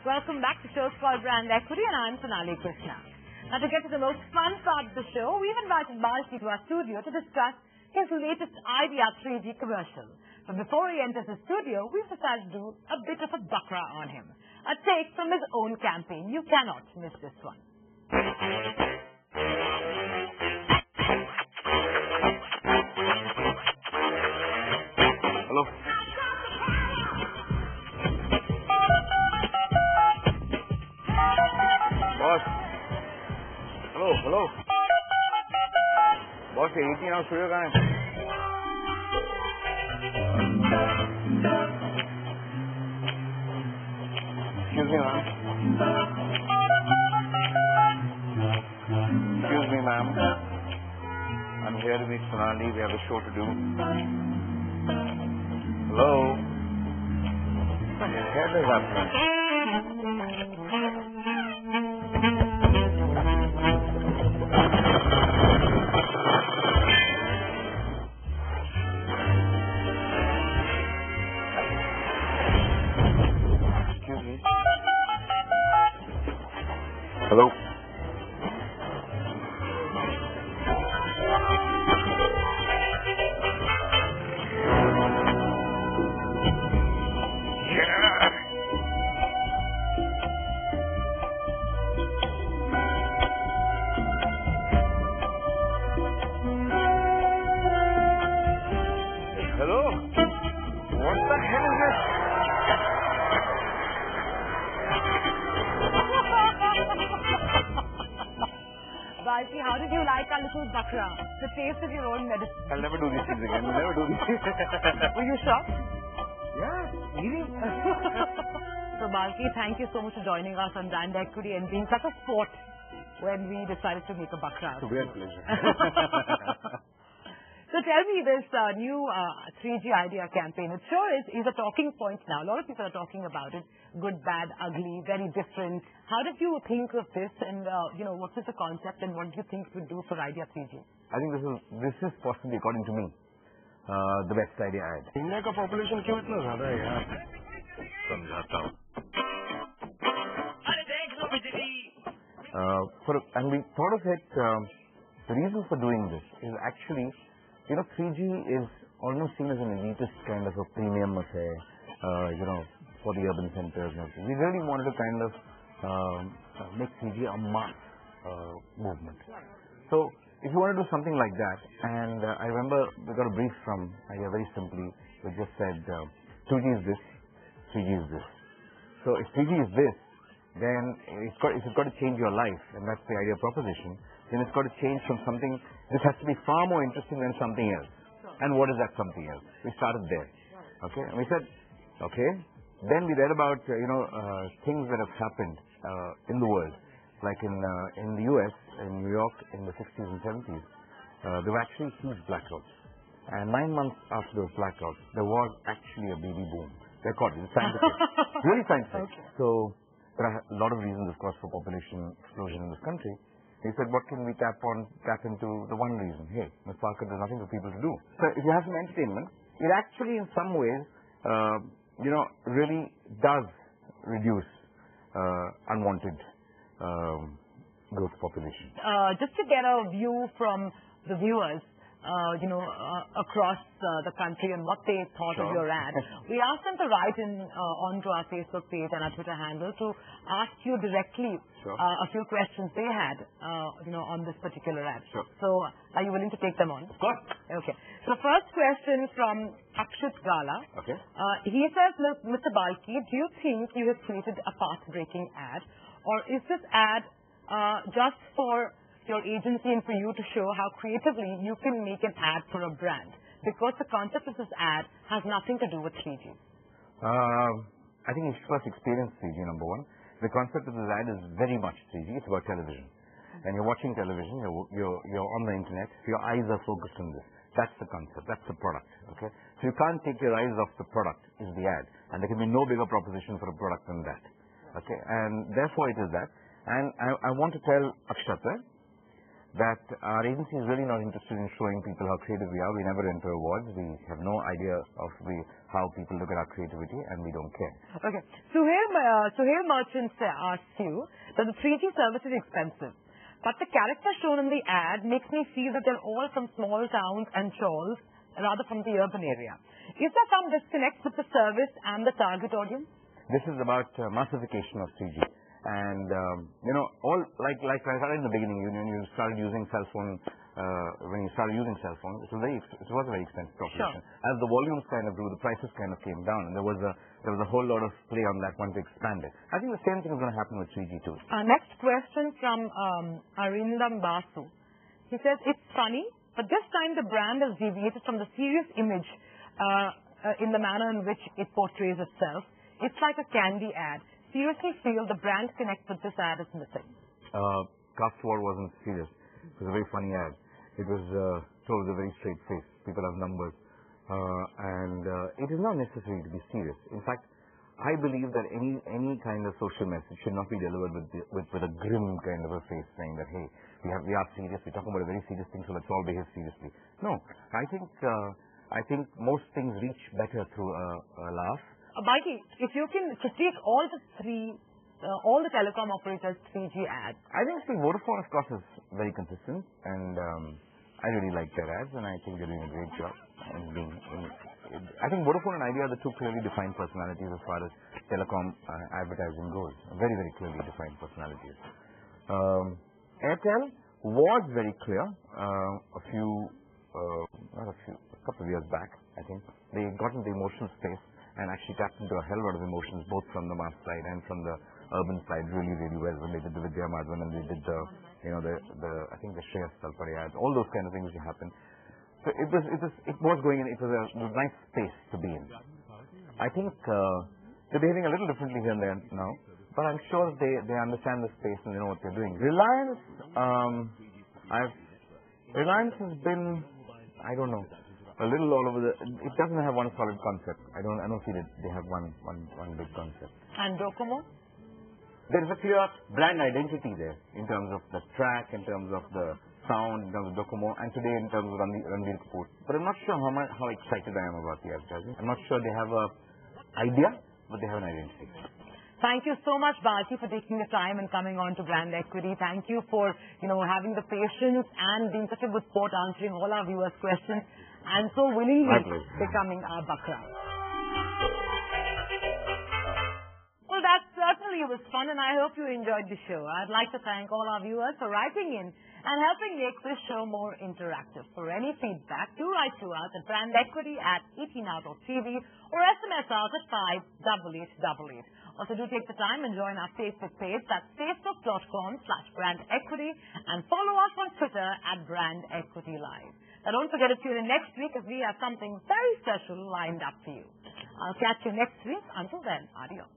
Welcome back to show's called Brand Equity, and I'm Sonali Krishna. Now, to get to the most fun part of the show, we've invited Balki to our studio to discuss his latest idea 3G commercial. But before he enters the studio, we've decided to do a bit of a bakra on him. A take from his own campaign. You cannot miss this one. Hello. Boss. Hello. Boss, 18 hours studio कहाँ है? Excuse me, ma'am. Excuse me, ma'am. I'm here to meet Sonali. We have a show to do. Hello. What the hell is happening? Excuse me. Hello. Hello? What the hell is this? Balki, how did you like our little bakra? The taste of your own medicine. I'll never do these things again. I'll never do these things. Were you shocked? Yeah, eating. So, Balki, thank you so much for joining us on Brand Equity and being such a sport when we decided to make a bakra. It's a weird pleasure. So tell me, this new 3G idea campaign, it sure is a talking point now. A lot of people are talking about it. Good, bad, ugly, very different. How did you think of this, and what is the concept, and what do you think it would do for idea 3G? I think this is possibly, according to me, the best idea I had. India का population क्यों इतना ज्यादा है यार? समझाता हूँ. And we thought of it, the reason for doing this is actually, 3G is almost seen as an elitist kind of a premium affair, for the urban centers. We really wanted to kind of make 3G a mass movement. So, if you want to do something like that, and I remember we got a brief from IDEA very simply, we just said 2G is this, 3G is this. So, if 3G is this, then if it's got to change your life, and that's the idea proposition, then it's got to change from something, this has to be far more interesting than something else. And what is that something else? We started there. Okay? And we said, okay. Then we read about, things that have happened in the world. Like in the US, in New York, in the 60s and 70s, there were actually huge blackouts. And 9 months after those blackouts, there was actually a baby boom. They're called it. It's scientific. Really scientific. Okay. So, there are a lot of reasons, of course, for population explosion in this country. He said, what can we tap into the one reason? Hey, Ms. Parker, there's nothing for people to do. So if you have some entertainment, it actually in some ways, really does reduce unwanted growth population. Just to get a view from the viewers, across the country and what they thought of your ad, we asked them to write in onto our Facebook page and our Twitter handle to ask you directly a few questions they had, on this particular ad. Sure. So, are you willing to take them on? Of course. Okay. So, first question from Akshit Gala. Okay. He says, Mr. Balki, do you think you have created a path-breaking ad, or is this ad just for your agency and for you to show how creatively you can make an ad for a brand? Because the concept of this ad has nothing to do with 3G. I think you should first experience 3G, number one. The concept of this ad is very much 3G. It's about television. And you're watching television, you're on the internet, your eyes are focused on this. That's the concept, that's the product. Okay? So you can't take your eyes off the product, is the ad. And there can be no bigger proposition for a product than that. Okay? And therefore it is that. And I want to tell Akshata that our agency is really not interested in showing people how creative we are. We never enter awards. We have no idea of how people look at our creativity, and we don't care. Okay. Suhail Merchant asks you that the 3G service is expensive, but the characters shown in the ad makes me feel that they're all from small towns and chawls, rather from the urban area. Is there some disconnect with the service and the target audience? This is about massification of 3G. And, all like I started in the beginning, when you started using cell phone, it was a very expensive proposition. Sure. As the volumes kind of grew, the prices kind of came down, and there was a whole lot of play on that once it expanded. I think the same thing is going to happen with 3G too. Next question from Arindam Basu. He says, it's funny, but this time the brand has deviated from the serious image in the manner in which it portrays itself. It's like a candy ad. Seriously feel the brand connect with this ad is missing. Caste War wasn't serious. It was a very funny ad. It was told with a very straight face. People have numbers. And it is not necessary to be serious. In fact, I believe that any kind of social message should not be delivered with a grim kind of a face saying that, hey, we are serious, we're talking about a very serious thing, so let's all behave seriously. No, I think most things reach better through a laugh. Balki, if you can critique all the telecom operators' 3G ads. I think Vodafone, of course, is very consistent, and I really like their ads, and I think they're doing a great job. I think Vodafone and Idea are the two clearly defined personalities as far as telecom advertising goes. Very, very clearly defined personalities. Airtel was very clear a couple of years back, I think. They got into the emotional space and actually tapped into a hell lot of emotions, both from the mass side and from the urban side, really, really well. When they did the Vidya Madhavan and they did I think the Shreyas Talpade ads, all those kind of things that happened. So it was going in. It was a nice space to be in. I think they're behaving a little differently here and there now, but I'm sure they understand the space and they know what they're doing. Reliance, Reliance has been, I don't know, a little all over it doesn't have one solid concept. I don't feel they have one big concept. And Docomo? There is a clear brand identity there in terms of the track, in terms of the sound, in terms of Docomo, and today in terms of Ranbir Kapoor. But I'm not sure how excited I am about the advertising. I'm not sure they have an idea, but they have an identity. Thank you so much, Balki, for taking the time and coming on to Brand Equity. Thank you for, having the patience and being such a good sport, answering all our viewers' questions and so willingly becoming our background. Well, that certainly was fun, and I hope you enjoyed the show. I'd like to thank all our viewers for writing in and helping make this show more interactive. For any feedback, do write to us at brandequity@etnow.tv or SMS us at 58888. Also, do take the time and join our Facebook page. That's facebook.com/brandequity and follow us on Twitter at Brand Equity Live. Now, don't forget to tune in next week as we have something very special lined up for you. I'll catch you next week. Until then, adios.